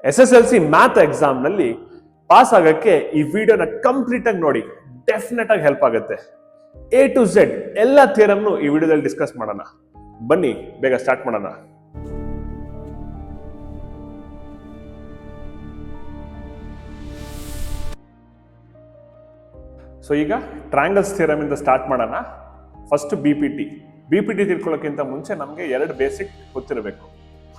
SSLC math exam ನಲ್ಲಿ pass ಆಗಕ್ಕೆ ಈ ವಿಡಿಯೋನ ಕಂಪ್ಲೀಟ್ ಆಗಿ ನೋಡಿ, ಡೆಫಿನೆಟ್ ಆಗಿ ಹೆಲ್ಪ್ ಆಗುತ್ತೆ. A to Z ಎಲ್ಲ ಥಿಯರಮ್ನು ಈ ವಿಡಿಯೋದಲ್ಲಿ ಡಿಸ್ಕಸ್ ಮಾಡೋಣ. ಬನ್ನಿ ಬೇಗ ಸ್ಟಾರ್ಟ್ ಮಾಡೋಣ. ಸೊ ಈಗ ಟ್ರಯಾಂಗಲ್ಸ್ ಥಿಯರಮ್ ಇಂದ ಸ್ಟಾರ್ಟ್ ಮಾಡೋಣ. ಫಸ್ಟ್ ಬಿಪಿಟಿ ತಿಳ್ಕೊಳ್ಳೋಕ್ಕಿಂತ ಮುಂಚೆ ನಮಗೆ ಎರಡು ಬೇಸಿಕ್ ಗೊತ್ತಿರಬೇಕು.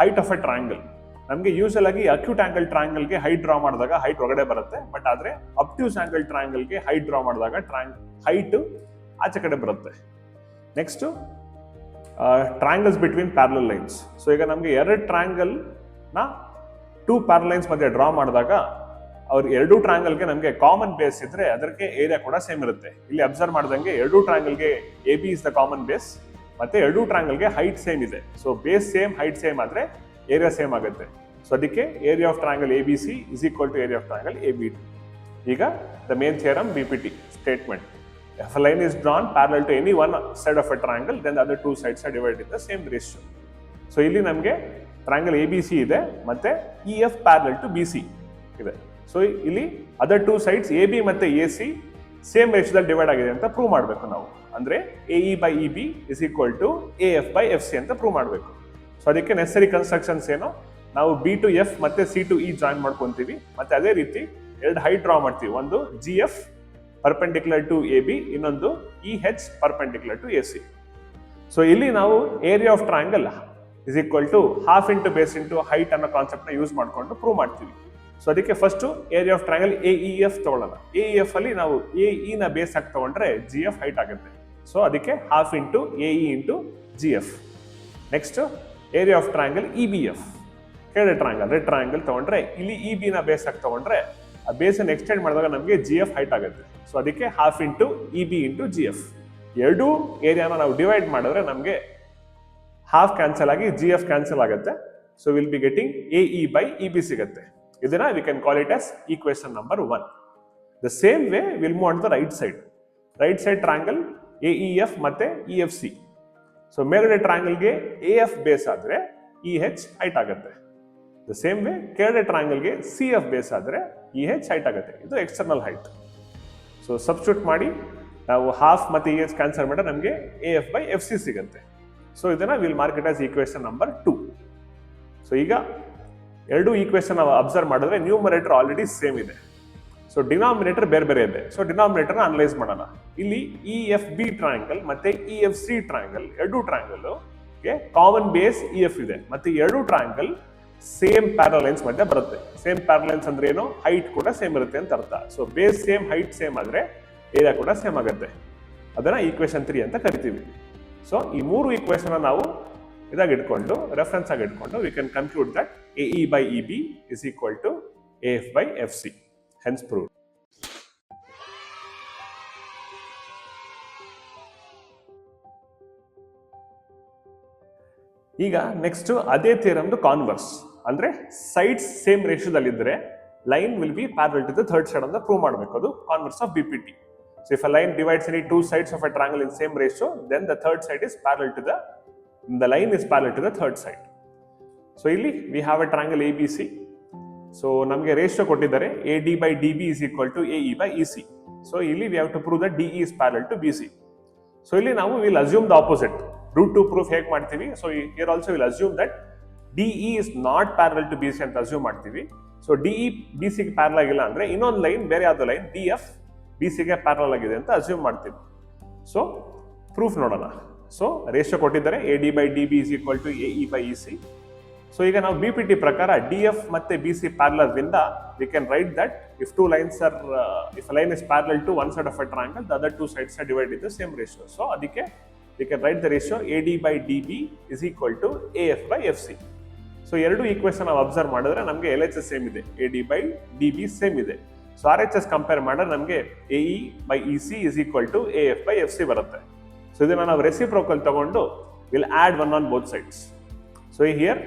ಹೈಟ್ ಆಫ್ ಎ ಟ್ರಯಾಂಗಲ್, ನಮಗೆ ಯೂಶಲ್ ಆಗಿ ಅಕ್ಯೂಟ್ ಆಂಗಲ್ ಟ್ರಯಾಂಗಲ್ಗೆ ಹೈಟ್ ಡ್ರಾ ಮಾಡಿದಾಗ ಹೈಟ್ ಹೊರಗಡೆ ಬರುತ್ತೆ, ಬಟ್ ಆದ್ರೆ ಅಬ್ಟ್ಯೂಸ್ ಆಂಗಲ್ ಟ್ರಯಾಂಗಲ್ಗೆ ಹೈಟ್ ಡ್ರಾ ಮಾಡಿದಾಗ ಹೈಟ್ ಆಚೆ ಕಡೆ ಬರುತ್ತೆ. Next triangles between parallel lines. So ಈಗ ನಮಗೆ ಎರಡು ಟ್ರಯಾಂಗಲ್ ನ ಟೂ ಪ್ಯಾರಲಲ್ ಲೈನ್ಸ್ ಮಧ್ಯೆ ಡ್ರಾ ಮಾಡಿದಾಗ ಅವ್ರ ಎರಡೂ ಟ್ರಯಾಂಗಲ್ಗೆ ನಮಗೆ ಕಾಮನ್ ಬೇಸ್ ಇದ್ರೆ ಅದಕ್ಕೆ ಏರಿಯಾ ಕೂಡ ಸೇಮ್ ಇರುತ್ತೆ. ಇಲ್ಲಿ ಅಬ್ಸರ್ವ್ ಮಾಡ್ದಂಗೆ ಎರಡೂ ಟ್ರಯಾಂಗಲ್ಗೆ AB is the common base, ಮತ್ತೆ ಎರಡೂ ಟ್ರಯಾಂಗಲ್ಗೆ ಹೈಟ್ ಸೇಮ್ ಇದೆ. So base same, height same ಆದ್ರೆ ಏರಿಯಾ ಸೇಮ್ ಆಗುತ್ತೆ. ಸೊ ಅದಕ್ಕೆ area of triangle ABC is equal to area of triangle ABD. ಈಗ the main theorem BPT statement: if a line is drawn parallel to any one side of a triangle, then the other two sides are divided in the same ratio. So ಇಲ್ಲಿ ನಮಗೆ triangle ABC ಇದೆ, ಮತ್ತೆ EF parallel to BC ಇದೆ. So ಇಲ್ಲಿ other two sides AB ಮತ್ತೆ AC same ರೇಷಿಯೋದಲ್ಲಿ divide ಆಗಿದೆ ಅಂತ ಪ್ರೂವ್ ಮಾಡಬೇಕು ನಾವು. ಅಂದ್ರೆ AE by EB is equal to AF by FC ಅಂತ ಪ್ರೂವ್ ಮಾಡಬೇಕು. ಸೊ ಅದಕ್ಕೆ ನೆಸರಿ ಕನ್ಸ್ಟ್ರಕ್ಷನ್ಸ್ ಏನು, ನಾವು B to F ಮತ್ತೆ C to E ಜಾಯಿನ್ ಮಾಡ್ಕೊಂತೀವಿ, ಮತ್ತೆ ಅದೇ ರೀತಿ ಎರಡು ಹೈಟ್ ಡ್ರಾ ಮಾಡ್ತೀವಿ. ಒಂದು GF ಪರ್ಪೆಂಡಿಕ್ಯುಲರ್ ಟು AB, ಇನ್ನೊಂದು EH perpendicular to AC. So ಇಲ್ಲಿ ನಾವು area of triangle is equal to half into base into height ಅನ್ನೋ ಕಾನ್ಸೆಪ್ಟ್ ನ ಯೂಸ್ ಮಾಡ್ಕೊಂಡು ಪ್ರೂವ್ ಮಾಡ್ತೀವಿ. ಸೊ ಅದಕ್ಕೆ first area of triangle AEF ತಗೊಳ್ಳೋಣ. AEF ಅಲ್ಲಿ ನಾವು AE ನ ಬೇಸ್ ಆಗಿ ತಗೊಂಡ್ರೆ GF ಹೈಟ್ ಆಗುತ್ತೆ. ಸೊ ಅದಕ್ಕೆ half into AE into GF. Next area of triangle EBF, red triangle ತಗೊಂಡ್ರೆ ಇಲ್ಲಿ EB ನ ಬೇಸ್ ಆಗಿ ತಗೊಂಡ್ರೆ ಆ ಬೇಸ್ ಅನ್ನು ಎಕ್ಸ್ಟೆಂಡ್ ಮಾಡಿದಾಗ ನಮಗೆ GF ಹೈಟ್ ಆಗುತ್ತೆ. ಸೊ ಅದಕ್ಕೆ half into EB into GF. ಎರಡೂ ಏರಿಯಾನ ನಾವು ಡಿವೈಡ್ ಮಾಡಿದ್ರೆ ನಮಗೆ ಹಾಫ್ ಕ್ಯಾನ್ಸಲ್ ಆಗಿ GF ಕ್ಯಾನ್ಸಲ್ ಆಗುತ್ತೆ. So will be getting AE by EB ಸಿಗುತ್ತೆ. ಇದನ್ನ we can call it as equation number 1. The same way will move on the right side triangle AEF ಮತ್ತೆ EFC. So ಮೇಲ್ಗಡೆ ಟ್ರಯಾಂಗಲ್ಗೆ AF base ಆದ್ರೆ EH height ಆಗುತ್ತೆ. The same way ಕೆಳಗಡೆ ಟ್ರಯಾಂಗಲ್ಗೆ CF base ಆದ್ರೆ EH height ಆಗುತ್ತೆ. ಇದು external height. So substitute ಮಾಡಿ ನಾವು ಹಾಫ್ ಮತ್ತೆ EH ಕ್ಯಾನ್ಸಲ್ ಮಾಡಿದ್ರೆ ನಮಗೆ AF by FC ಸಿಗುತ್ತೆ. ಸೊ ಇದನ್ನ will mark it as equation number 2. So ಈಗ ಎರಡು ಈಕ್ವೇಷನ್ ನಾವು ಅಬ್ಸರ್ವ್ ಮಾಡಿದ್ರೆ ನ್ಯೂಮರೇಟರ್ ಆಲ್ರೆಡಿ ಸೇಮ್ ಇದೆ. ಸೊ ಡಿನಾಮಿನೇಟರ್ ಬೇರೆ ಬೇರೆ ಇದೆ. ಸೊ ಡಿನಾಮಿನೇಟರ್ ಅನಲೈಸ್ ಮಾಡೋಣ. ಇಲ್ಲಿ EFB ಟ್ರಯಾಂಗಲ್ ಮತ್ತೆ EFC ಟ್ರಯಾಂಗಲ್, ಎರಡು ಟ್ರಯಾಂಗಲ್ ಕಾಮನ್ ಬೇಸ್ EF ಇದೆ, ಮತ್ತೆ ಎರಡು ಟ್ರಯಾಂಗಲ್ ಸೇಮ್ ಪ್ಯಾರಲಲ್ ಲೈನ್ಸ್ ಮಧ್ಯೆ ಬರುತ್ತೆ. ಸೇಮ್ ಪ್ಯಾರಲಲ್ ಲೈನ್ಸ್ ಅಂದ್ರೆ ಏನು, ಹೈಟ್ ಕೂಡ ಸೇಮ್ ಇರುತ್ತೆ ಅಂತ ಅರ್ಥ. So base same, height same ಆದ್ರೆ ಏರಿಯಾ ಕೂಡ ಸೇಮ್ ಆಗುತ್ತೆ. ಅದನ್ನ ಈಕ್ವೇಷನ್ 3 ಅಂತ ಕರಿತೀವಿ. ಸೊ ಈ ಮೂರು ಈಕ್ವೇಷನ್ ನಾವು ಇದಾಗಿ ಇಟ್ಕೊಂಡು, ರೆಫರೆನ್ಸ್ ಆಗಿ ಇಟ್ಕೊಂಡು V can conclude that AE by EB is equal to AF by FC. Hence proved. ಈಗ ನೆಕ್ಸ್ಟ್ ಅದೇ ಥಿಯರಮ್ದು ಕಾನ್ವರ್ಸ್, ಅಂದ್ರೆ ಸೈಡ್ಸ್ ಸೇಮ್ ರೇಷಿಯೋದಲ್ಲಿ ಇದ್ರೆ line will be parallel to the third side ಅಂತ ಪ್ರೂವ್ ಮಾಡಬೇಕು. ಅದು converse of BPT. So if a line divides any two sides of a triangle in same ratio, then the third side is parallel to the line is parallel to the third side. So ಇಲ್ಲಿ we have a triangle ABC. So ನಮಗೆ ratio ಕೊಟ್ಟಿದ್ದಾರೆ AD by DB is equal to AE by EC. So ಇಲ್ಲಿ we have to prove that DE is parallel to BC. So ಇಲ್ಲಿ ನಾವು will assume the opposite. root 2 proof ಹೇಗೆ ಮಾಡ್ತೀವಿ? So here also we'll assume that DE is not parallel to BC ಅಂತ assume ಮಾಡ್ತೀವಿ. So DE BC ಗೆ parallel ಆಗಿಲ್ಲ ಅಂದ್ರೆ ಇನ್ನೊಂದು ಲೈನ್, ಬೇರೆ ಯಾವ್ದೋ ಲೈನ್ DF BC ಗೆ ಪ್ಯಾರಲಲ್ ಆಗಿದೆ ಅಂತ ಅಸ್ಯೂಮ್ ಮಾಡ್ತೀವಿ. ಸೊ ಪ್ರೂಫ್ ನೋಡೋಣ. ಸೊ ರೇಷಿಯೋ ಕೊಟ್ಟಿದ್ದಾರೆ AD by DB is equal to AE by EC. So ಈಗ ನಾವು BPT ಪ್ರಕಾರ DF ಮತ್ತೆ BC ಪ್ಯಾರಲಲ್ ಇಂದ we can write that if two lines are if a line is parallel to one side of a triangle, the other two sides are divided in the same ratio. So ಅದಕ್ಕೆ we can write the ratio AD by DB is equal to AF by FC. So ಎರಡು equation ನಾವು observe ಮಾಡಿದ್ರೆ ನಮಗೆ LHS same ಇದೆ, AD by DB same ಇದೆ. So RHS compare ಮಾಡಿದ್ರೆ ನಮಗೆ AE by EC is equal to AF by FC ಬರುತ್ತೆ. So ಇದನ್ನ ನಾವು ರೆಸಿಪ್ರೋಕಲ್ ತಗೊಂಡು will add one on both sides. So here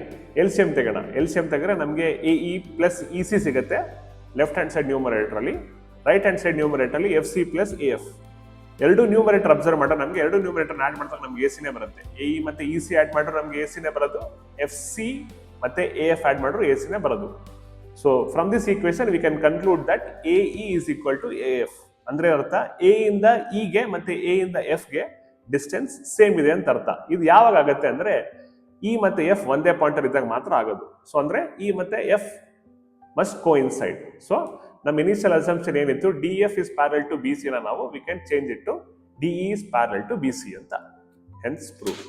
LCM ತೆಗೋಣ. LCM ತೆಗೆದ್ರೆ ನಮಗೆ AE ಪ್ಲಸ್ EC ಸಿಗುತ್ತೆ ಲೆಫ್ಟ್ ಹ್ಯಾಂಡ್ ಸೈಡ್ ನ್ಯೂಮರೇಟರ್ ಅಲ್ಲಿ. ರೈಟ್ ಹ್ಯಾಂಡ್ ಸೈಡ್ ನ್ಯೂಮರೇಟರ್ ಅಲ್ಲಿ FC ಪ್ಲಸ್ AF. ಎರಡು ನ್ಯೂಮರೇಟರ್ ಅಬ್ಸರ್ವ್ ಮಾಡಿದ್ರೆ ನಮಗೆ ಎರಡು ನ್ಯೂಮರೇಟರ್ ಆಡ್ ಮಾಡಿದಾಗ ನಮ್ಗೆ AC ನೇ ಬರುತ್ತೆ. AE ಮತ್ತೆ EC ಆಡ್ ಮಾಡಿದ್ರೆ ನಮ್ಗೆ AC ನೇ ಬರೋದು, FC ಮತ್ತೆ AF ಆಡ್ ಮಾಡಿದ್ರು AC ನೇ ಬರೋದು. So from this equation we can conclude that AE is equal to AF. ಅಂದ್ರೆ ಅರ್ಥ A ಇಂದ E ಗೆ ಮತ್ತೆ A ಇಂದ F ಗೆ ಡಿಸ್ಟೆನ್ಸ್ ಸೇಮ್ ಇದೆ ಅಂತ ಅರ್ಥ. ಇದು ಯಾವಾಗ ಆಗುತ್ತೆ ಅಂದ್ರೆ E ಮತ್ತೆ F ಒಂದೇ ಪಾಯಿಂಟ್ ಅಲ್ಲಿ ಇದ್ದಾಗ ಮಾತ್ರ ಆಗೋದು. ಸೊ ಅಂದ್ರೆ E ಮತ್ತೆ F must coincide. ಸೊ ನಮ್ಮ ಇನಿಷಿಯಲ್ ಅಸಂಪ್ಷನ್ ಏನಿತ್ತು DF is parallel to BC ನ ನಾವು we can change it to DE is parallel to BC ಅಂತ. Hence proof.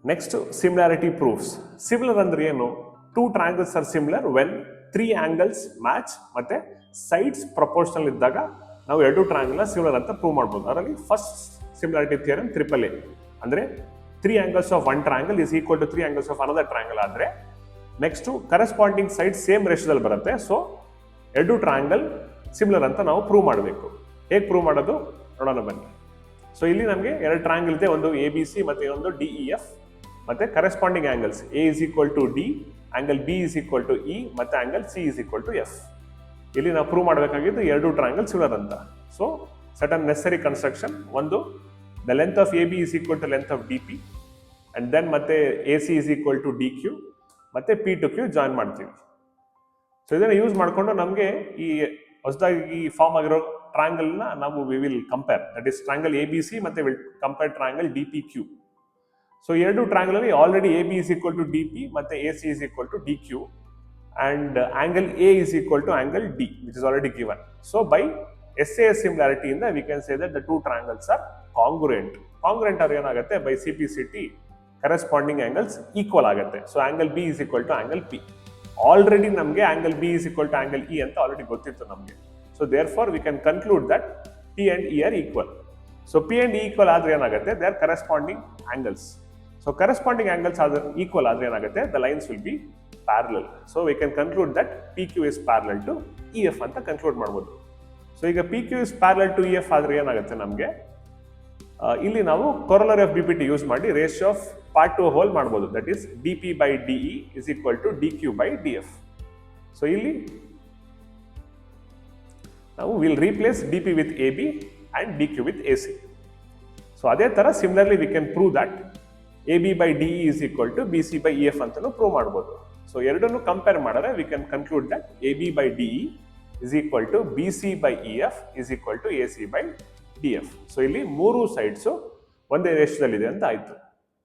Next, similarity proofs. Similar ಅಂದ್ರೆ ಏನು? Two triangles are similar when three angles match ಮತ್ತೆ sides proportional ಇದ್ದಾಗ ನಾವು ಎರಡು triangle similar ಅಂತ ಪ್ರೂವ್ ಮಾಡಬಹುದು. ಅದರಲ್ಲಿ first similarity theorem triple A ಅಂದ್ರೆ 3 angles of one triangle is equal to 3 angles of another triangle ಆದ್ರೆ ನೆಕ್ಸ್ಟ್ ಕರೆಸ್ಪಾಂಡಿಂಗ್ ಸೈಡ್ ಸೇಮ್ ರೇಷಿಯೋದಲ್ಲಿ ಬರುತ್ತೆ. ಸೊ ಎರಡು ಟ್ರಯಾಂಗಲ್ ಸಿಮಿಲರ್ ಅಂತ ನಾವು ಪ್ರೂವ್ ಮಾಡಬೇಕು. ಹೇಗೆ ಪ್ರೂವ್ ಮಾಡೋದು ನೋಡೋಣ ಬನ್ನಿ. ಸೊ ಇಲ್ಲಿ ನಮಗೆ ಎರಡು ಟ್ರಯಾಂಗಲ್ ಇದೆ, ಒಂದು ABC ಮತ್ತೆ ಇನ್ನೊಂದು DEF ಮತ್ತೆ corresponding angles A is equal to D, angle B is equal to E ಮತ್ತೆ angle C is equal to F. ಇಲ್ಲಿ ನಾವು ಪ್ರೂವ್ ಮಾಡಬೇಕಾಗಿದ್ದು ಎರಡು ಟ್ರಯಾಂಗಲ್ ಸಿಮಿಲರ್ ಅಂತ. ಸೊ ಸರ್ಟನ್ ನೆಸೆಸರಿ ಕನ್ಸ್ಟ್ರಕ್ಷನ್, ಒಂದು the length of AB is equal to length of DP and then ಮತ್ತೆ AC is equal to DQ ಮತ್ತೆ P to Q join ಮಾಡ್ತೀವಿ. So ಇದನ್ನು ಯೂಸ್ ಮಾಡಿಕೊಂಡು ನಮಗೆ ಈ ಹೊಸದಾಗಿ ಫಾರ್ಮ್ ಆಗಿರೋ ಟ್ರಯಾಂಗಲ್ ನ ನಾವು we will compare, that is triangle ABC ಮತ್ತೆ will compare triangle DPQ. So ಎರಡು ಟ್ರಯಾಂಗಲ್ ಅಲ್ಲಿ already AB is equal to DP ಮತ್ತೆ AC is equal to DQ and angle A is equal to angle D which is already given. So by SAS similarity ಇಂದ we can say that the two triangles are congruent. Congruent ಅಂದ್ರೆ ಏನಾಗುತ್ತೆ, by CPCT corresponding angles equal ಆಗುತ್ತೆ. So angle B is equal to angle P. Already ನಮಗೆ angle B is equal to angle E ಅಂತ already ಗೊತ್ತಿತ್ತು ನಮಗೆ. So therefore we can conclude that P and E are equal. So P and E equal ಆದ್ರೆ ಏನಾಗುತ್ತೆ, they are corresponding angles. So corresponding angles are equal ಆದ್ರೆ ಏನಾಗುತ್ತೆ, the lines will be parallel. So we can conclude that PQ is parallel to EF ಅಂತ conclude ಮಾಡಬಹುದು. So ಈಗ PQ is parallel to EF ಆದ್ರೆ ಏನಾಗುತ್ತೆ ನಮಗೆ, ಇಲ್ಲಿ ನಾವು ಕೊರಲರಿ ಆಫ್ BPT ಯೂಸ್ ಮಾಡಿ ratio of part to whole ಮಾಡಬಹುದು. That is DP by DE is equal to DQ by DF. So ಇಲ್ಲಿ ನಾವು will replace DP with AB and DQ with AC. So ಅದೇ ತರ similarly we can prove that AB by DE is equal to BC by EF ಅಂತಲೂ prove ಮಾಡಬಹುದು. So ಎರಡನ್ನು compare ಮಾಡಿದ್ರೆ V can conclude that AB by DE is equal to BC by EF is equal to AC by DF. So ಇಲ್ಲಿ ಮೂರು sides ಒಂದೇ ರೇಷಿಯೋದಲ್ಲಿದೆ ಅಂತ ಆಯ್ತು.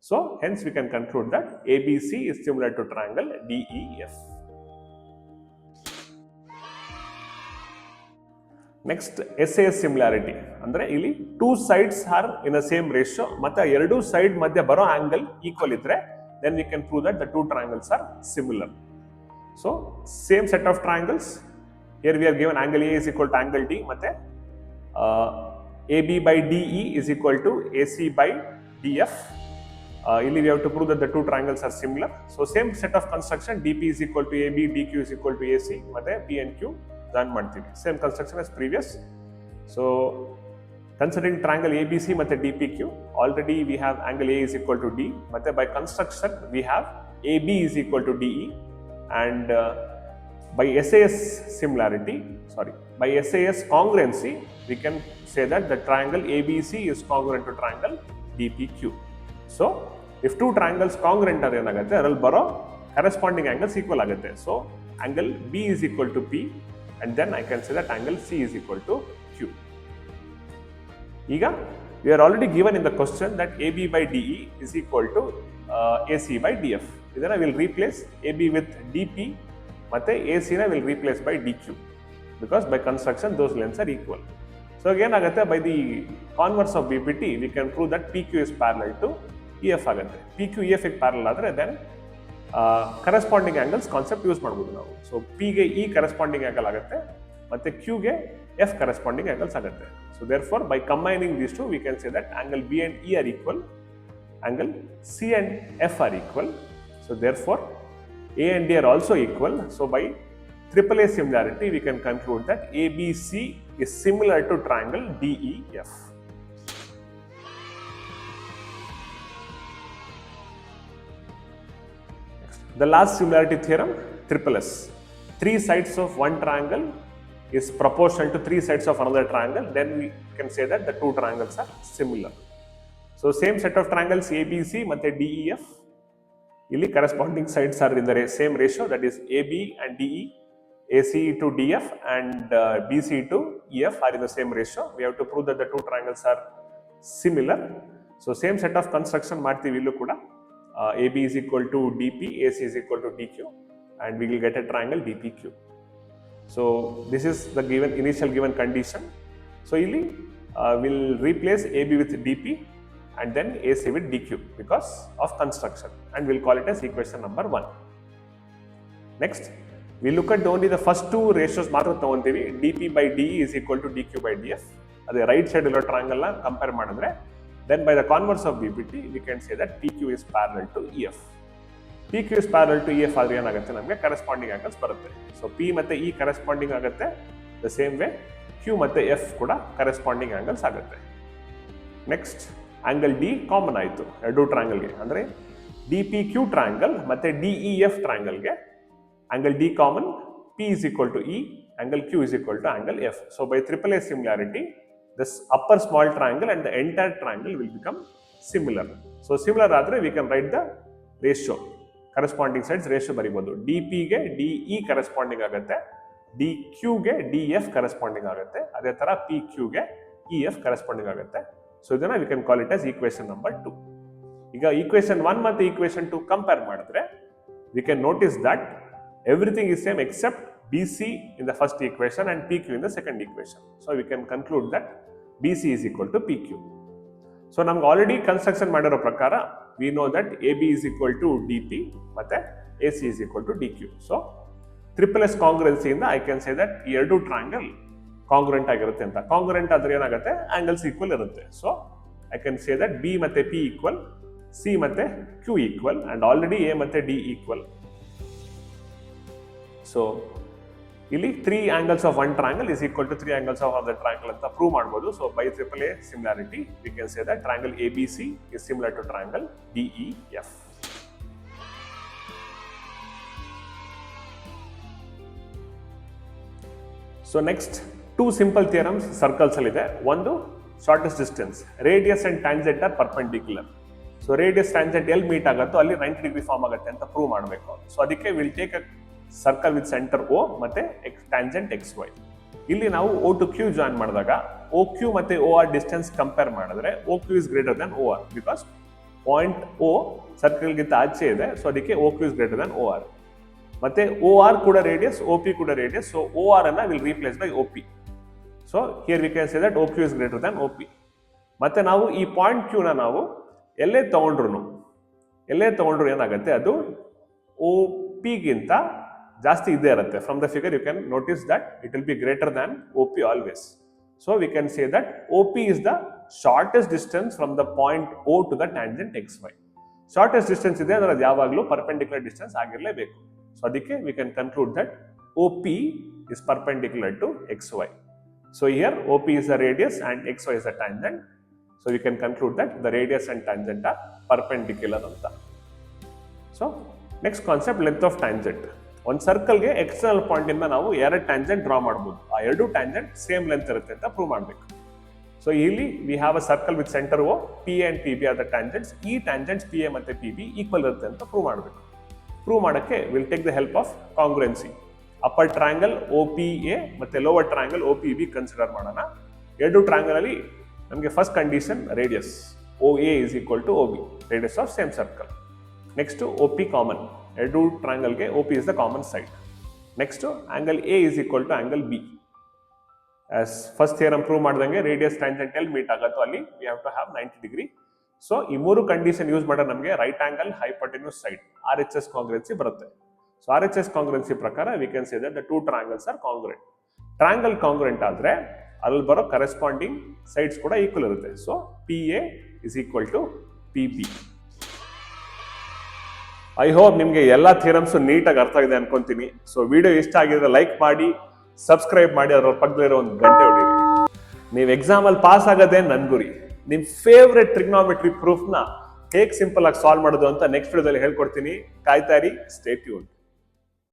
So hence we can conclude that ABC is similar to triangle DEF. Next SAS similarity ಅಂದ್ರೆ ಇಲ್ಲಿ two sides are in a same ratio ಮತ್ತೆ ಎರಡು side ಮಧ್ಯೆ ಬರೋ ಆಂಗಲ್ ಈಕ್ವಲ್ ಇದ್ರೆ then we can prove that the two triangles are similar. So same set of triangles, here we are given angle A is equal to angle D ಮತ್ತೆ AB by DE is equal to AC by DF. ಇಲ್ಲಿ we have to prove that the two triangles are similar. So same set of construction, DP is equal to AB, DQ is equal to AC ಮತ್ತೆ P and Q join ಮಾಡ್ತೀವಿ. Same construction as previous. So considering triangle ABC ಮತ್ತೆ DPQ, already we have angle A is equal to D ಮತ್ತೆ by construction we have AB is equal to DE and by SAS similarity, by SAS congruency we can say that the triangle ABC is congruent to triangle DPQ. So if two triangles congruent are ಏನಾಗುತ್ತೆ, ಅದರಲ್ಲಿ ಬರೋ corresponding angles equal ಆಗುತ್ತೆ. So angle B is equal to P and then I can say that angle C is equal to Q. ಈಗ we are already given in the question that AB by DE is equal to AC by DF. ಇದನ್ನ will replace AB with DP ಮತ್ತೆ AC ನ will replace by DQ because by construction those lengths are equal. So ಏನಾಗುತ್ತೆ, by the converse of BPT we can prove that PQ is parallel to EF ಆಗುತ್ತೆ. PQ EF ಗೆ parallel ಆದ್ರೆ then corresponding angles concept use ಮಾಡ್ಬೋದು ನಾವು. So P ಗೆ E corresponding angle ಆಗುತ್ತೆ ಮತ್ತೆ Q ಗೆ F ಕರೆಸ್ಪಾಂಡಿಂಗ್ ಆಂಗಲ್ಸ್ ಆಗುತ್ತೆ. So therefore by combining these two we can say that angle B and E are equal, angle C and F are equal. So therefore A and D are also equal. So by AAA similarity we can conclude that ABC is similar to triangle DEF. The last similarity theorem, SSS. Three sides of one triangle is proportional to three sides of another triangle, then we can say that the two triangles are similar. So same set of triangles ABC ಮತ್ತೆ DEF ಇಲ್ಲಿ corresponding sides are in the same ratio, that is AB and DE, AC to DF and BC to EF are in the same ratio. We have to prove that the two triangles are similar. So same set of construction ಮಾಡ್ತೀವಿ ಇಲ್ಲೂ ಕೂಡ. AB is equal to DP, AC is equal to DQ, and we will get a triangle DPQ. So this is the initial given condition. So ಇಲ್ಲಿ we'll replace AB with DP and then AC with DQ because of construction, and we'll call it as equation number 1. Next, we look at only the first two ratios ಮಾತ್ರ ತಗೊಂತೀವಿ. DP by DE is equal to DQ by DF. ಅದೇ right side ಇರೋ triangle ನ compare ಮಾಡಿದ್ರೆ, then by the converse of BPT we can say that PQ is parallel to EF. PQ is parallel to EF ಆದ್ರೆ ಏನಾಗುತ್ತೆ, ನಮಗೆ corresponding angles ಬರುತ್ತೆ. So P ಮತ್ತೆ E corresponding ಆಗುತ್ತೆ, ದ ಸೇಮ್ ವೇ Q ಮತ್ತೆ F ಕೂಡ corresponding angles ಆಗುತ್ತೆ. Next, angle D common ಆಯಿತು ಎರಡು ಟ್ರಯಾಂಗಲ್ಗೆ, ಅಂದರೆ DPQ ಟ್ರಯಾಂಗಲ್ ಮತ್ತೆ DEF ಟ್ರಯಾಂಗಲ್ಗೆ angle D common, P is equal to E, angle Q is equal to angle F. So by AAA similarity, this upper small triangle and the entire triangle will become similar. So similar ಆದರೆ we can write the ratio, corresponding sides ratio ಬರಿಬೋದು. DP ಗೆ DE corresponding ಆಗುತ್ತೆ, DQ ಗೆ DF corresponding ಆಗುತ್ತೆ, ಅದೇ ತರ PQ ಗೆ EF corresponding ಆಗುತ್ತೆ. So ಇದನ್ನ we can call it as equation number 2. ಈಗ equation 1 ಮತ್ತು equation 2 compare ಮಾಡಿದ್ರೆ, we can notice that everything is same except BC in the first equation and PQ in the second equation. So we can conclude that BC is equal to PQ. So ನಮ್ಗೆ already construction ಮಾಡಿರೋ ಪ್ರಕಾರ we know that AB is equal to DP ಮತ್ತೆ AC is equal to DQ. So triple S congruency ಇಂದ I can say that ಈ ಎರಡು triangle ಕಾಂಗ್ರುಯೆಂಟ್ ಆಗಿರುತ್ತೆ ಅಂತ. ಕಾಂಗ್ರುಯೆಂಟ್ ಆದ್ರೆ ಏನಾಗುತ್ತೆ, ಆಂಗಲ್ಸ್ ಈಕ್ವಲ್ ಇರುತ್ತೆ. So I can say that B ಮತ್ತೆ P ಈಕ್ವಲ್, C ಮತ್ತೆ Q equal, and already A ಮತ್ತೆ D ಈಕ್ವಲ್. ಸೊ ಇಲ್ಲಿ 3 angles of one triangle is equal to 3 angles of other triangle ಅಂತ ಪ್ರೂವ್ ಮಾಡಬಹುದು. So by AAA similarity we can say that triangle ABC is similar to triangle DEF. So next 2 simple theorems circles ಅಲ್ಲಿ ಇದೆ. ಒಂದು shortest distance, radius and tangent are perpendicular. So radius tangent ಎಲ್ಲಿ meet ಆಗುತ್ತೋ ಅಲ್ಲಿ 90 degree form ಆಗುತ್ತೆ ಅಂತ prove ಮಾಡಬೇಕು. So ಅದಕ್ಕೆ will take a circle with center O ಮತ್ತೆ ಟ್ಯಾಂಜೆಂಟ್ XY. ಇಲ್ಲಿ ನಾವು O to Q ಜಾಯಿನ್ ಮಾಡಿದಾಗ OQ ಮತ್ತೆ OR ಡಿಸ್ಟೆನ್ಸ್ ಕಂಪೇರ್ ಮಾಡಿದ್ರೆ OQ is greater than OR, because point O circle ಗಿಂತ ಆಚೆ ಇದೆ. ಸೊ ಅದಕ್ಕೆ OQ is greater than OR. ಮತ್ತೆ OR ಕೂಡ ರೇಡಿಯಸ್, OP ಕೂಡ ರೇಡಿಯಸ್. ಸೊ OR ಅನ್ನ will replace by OP. So here V can say that OQ is greater than OP. ಮತ್ತೆ ನಾವು ಈ ಪಾಯಿಂಟ್ Q ನ ನಾವು ಎಲ್ಲೇ ತಗೊಂಡ್ರು ಏನಾಗುತ್ತೆ, ಅದು OP ಗಿಂತ ಜಾಸ್ತಿ ಇದ್ದೇ ಇರುತ್ತೆ. From the figure you can notice that it will be greater than OP always. So we can say that OP is the shortest distance from the point O to the tangent XY. Shortest distance ಇದೆ ಅಂದ್ರೆ ಅದು ಯಾವಾಗಲೂ perpendicular distance ಆಗಿರಲೇಬೇಕು. So ಅದಕ್ಕೆ we can conclude that OP is perpendicular to XY. So here OP is the radius and XY is the tangent. So we can conclude that the radius and tangent are perpendicular ಅಂತ. So next concept, length of tangent. ಒಂದು ಸರ್ಕಲ್ಗೆ external point ಇಂದ ನಾವು 2 tangent draw ಮಾಡಬಹುದು. ಆ 2 tangent same length ಇರುತ್ತೆ ಅಂತ prove ಮಾಡಬೇಕು. ಸೊ ಇಲ್ಲಿ we have a circle with center O, PA and PB are the tangents. ಈ ಟ್ಯಾಂಜೆಂಟ್ಸ್ PA ಮತ್ತೆ PB ಈಕ್ವಲ್ ಇರುತ್ತೆ ಅಂತ ಪ್ರೂವ್ ಮಾಡಬೇಕು. ಪ್ರೂವ್ ಮಾಡೋಕ್ಕೆ will take the help of congruency. Upper triangle OPA ಮತ್ತೆ ಲೋವರ್ ಟ್ರಯಾಂಗಲ್ OPB ಕನ್ಸಿಡರ್ ಮಾಡೋಣ. 2 triangle ಅಲ್ಲಿ ನಮಗೆ first condition radius OA is equal to OB, radius of same circle. Next OP common, 2 ಟ್ರಯಾಂಗಲ್ಗೆ OP is the common side. Next angle A is equal to angle B. As first theorem prove ಮಾಡಿದಂಗೆ radius tangent ಎಲ್ಲಿ meet ಆಗುತ್ತೋ ಅಲ್ಲಿ we have to have 90 degree. So ಈ 3 condition use ಮಾಡಿದ್ರೆ ನಮಗೆ right angle hypotenuse side RHS congruency ಬರುತ್ತೆ. So RHS congruency ಪ್ರಕಾರ we can say that the 2 triangles are congruent. Triangle congruent ಆದ್ರೆ ಅಲ್ಲಿ ಬರೋ ಕರೆಸ್ಪಾಂಡಿಂಗ್ ಸೈಡ್ಸ್ ಕೂಡ ಈಕ್ವಲ್ ಇರುತ್ತೆ. So PA is equal to PB. I hope ನಿಮಗೆ ಎಲ್ಲ ಥಿಯರಮ್ಸ್ ನೀಟಾಗಿ ಅರ್ಥ ಆಗಿದೆ ಅನ್ಕೊಂತೀನಿ. ಸೊ ವಿಡಿಯೋ ಇಷ್ಟ ಆಗಿದ್ರೆ ಲೈಕ್ ಮಾಡಿ, ಸಬ್ಸ್ಕ್ರೈಬ್ ಮಾಡಿ, ಅದರ ಪಕ್ಕದಲ್ಲಿರೋ ಒಂದು ಗಂಟೆ ಹೊಡೀರಿ. ನೀವು ಎಕ್ಸಾಮಲ್ಲಿ ಪಾಸ್ ಆಗೋದೇ ನನ್ನ ಗುರಿ. ನಿಮ್ಮ ಫೇವ್ರೆಟ್ ಟ್ರಿಗ್ನೋಮೆಟ್ರಿ ಪ್ರೂಫ್ನ ಹೇಗೆ ಸಿಂಪಲ್ ಆಗಿ ಸಾಲ್ವ್ ಮಾಡೋದು ಅಂತ ನೆಕ್ಸ್ಟ್ ವಿಡಿಯೋದಲ್ಲಿ ಹೇಳ್ಕೊಡ್ತೀನಿ. ಕಾಯ್ತಾ ಇರಿ, ಸ್ಟೇ ಟ್ಯೂನ್ಡ್.